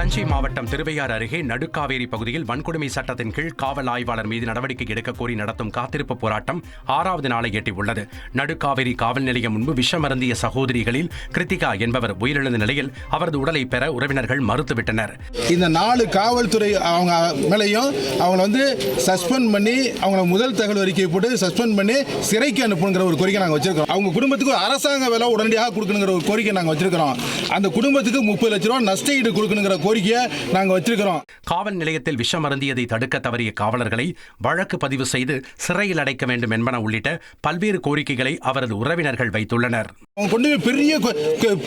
தஞ்சை மாவட்டம் திருவையாறு அருகே நடுக்காவேரி பகுதியில் வன்கொடுமை சட்டத்தின் கீழ் காவல் ஆய்வாளர் மீது நடவடிக்கை எடுக்க கோரி நடத்தும் காத்திருப்பு போராட்டம் 6வது நாளை எட்டியுள்ளது. நடுக்காவேரி காவல் நிலையம் முன்பு விஷமருந்திய சகோதரிகளில் கிருத்திகா என்பவர் உயிரிழந்த நிலையில் அவரது உடலை பெற உறவினர்கள் மறுத்துவிட்டனர். இந்த 4 காவல்துறை அவங்க மேலையும் அவங்களை சஸ்பெண்ட் பண்ணி அவங்கள முதல் தகவல் அறிக்கை போட்டு சஸ்பெண்ட் பண்ணி சிறைக்கு அனுப்புங்கிற ஒரு கோரிக்கை நாங்கள் வச்சிருக்கோம். அவங்க குடும்பத்துக்கு அரசாங்க வேலை உடனடியாக கொடுக்கணுங்கிற ஒரு கோரிக்கை நாங்கள் வச்சிருக்கிறோம். அந்த குடும்பத்துக்கு 30 லட்சம் ரூபாய் நஷ்ட ஈடு கொடுக்கணுங்கிற கோரிக்கையை நாங்கள் வச்சிருக்கிறோம். காவல் நிலையத்தில் விஷம் அருந்தியதை தடுக்க தவறிய காவலர்களை வழக்கு பதிவு செய்து சிறையில் அடைக்க வேண்டும் என்பன உள்ளிட்ட பல்வேறு கோரிக்கைகளை அவரது உறவினர்கள் வைத்துள்ளனர். அவங்க கொண்டு போய் பெரிய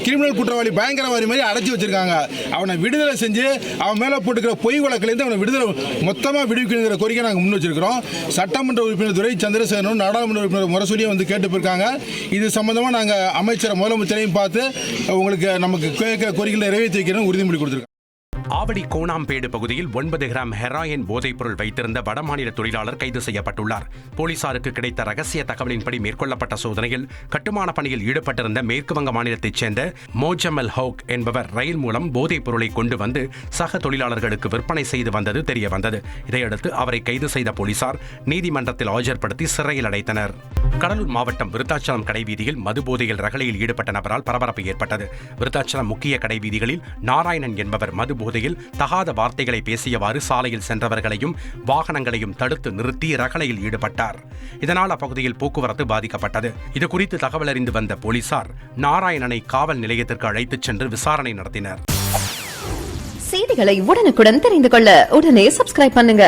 கிரிமினல் குற்றவாளி பயங்கரவாதி மாதிரி அடைச்சி வச்சிருக்காங்க. அவனை விடுதலை செஞ்சு அவன் மேல போட்டுக்கிற பொய் வழக்கிலிருந்து அவனை விடுதலை மொத்தமாக விடுவிக்கிற கோரிக்கை நாங்கள் முன் வச்சிருக்கிறோம். சட்டமன்ற உறுப்பினர் துரை சந்திரசேகரனும் நாடாளுமன்ற உறுப்பினர் முரசொலியும் கேட்டு போயிருக்காங்க. இது சம்பந்தமாக நாங்கள் அமைச்சர் முதலமைச்சரையும் பார்த்து உங்களுக்கு நமக்கு கேட்கிற கோரிக்கைகளை நிறைவேற்றி வைக்கிறோம் உறுதிமொழி கொடுத்துருக்கோம். ஆவடி கோணாம்பேடு பகுதியில் 9 கிராம் ஹெராயின் போதைப்பொருள் வைத்திருந்த வடமாநில தொழிலாளர் கைது செய்யப்பட்டுள்ளார். போலீசாருக்கு கிடைத்த ரகசிய தகவலின்படி மேற்கொள்ளப்பட்ட சோதனையில் கட்டுமான பணியில் ஈடுபட்டிருந்த மேற்குவங்க மாநிலத்தைச் சேர்ந்த மோஜமல் ஹவுக் என்பவர் ரயில் மூலம் போதைப் பொருளை கொண்டு வந்து சக தொழிலாளர்களுக்கு விற்பனை செய்து வந்தது தெரியவந்தது. இதையடுத்து அவரை கைது செய்த போலீசார் நீதிமன்றத்தில் ஆஜர்படுத்தி சிறையில் அடைத்தனர். கடலூர் மாவட்டம் விருத்தாச்சலம் கடைவீதியில் மது போதையில் ரகளையில் ஈடுபட்ட நபரால் பரபரப்பு ஏற்பட்டது. விருத்தாச்சலம் முக்கிய கடைவீதிகளில் நாராயணன் என்பவர் மது போதையில் தகாத வார்த்தைகளை பேசியவாறு சாலையில் சென்றவர்களையும் வாகனங்களையும் தடுத்து நிறுத்தி ரகளையில் ஈடுபட்டார். இதனால் அப்பகுதியில் போக்குவரத்து பாதிக்கப்பட்டது. இதுகுறித்து தகவல் அறிந்து வந்த போலீசார் நாராயணனை காவல் நிலையத்திற்கு அழைத்துச் சென்று விசாரணை நடத்தினர். செய்திகளை உடனுக்குடன் தெரிந்து கொள்ள உடனே சப்ஸ்கிரைப் பண்ணுங்க.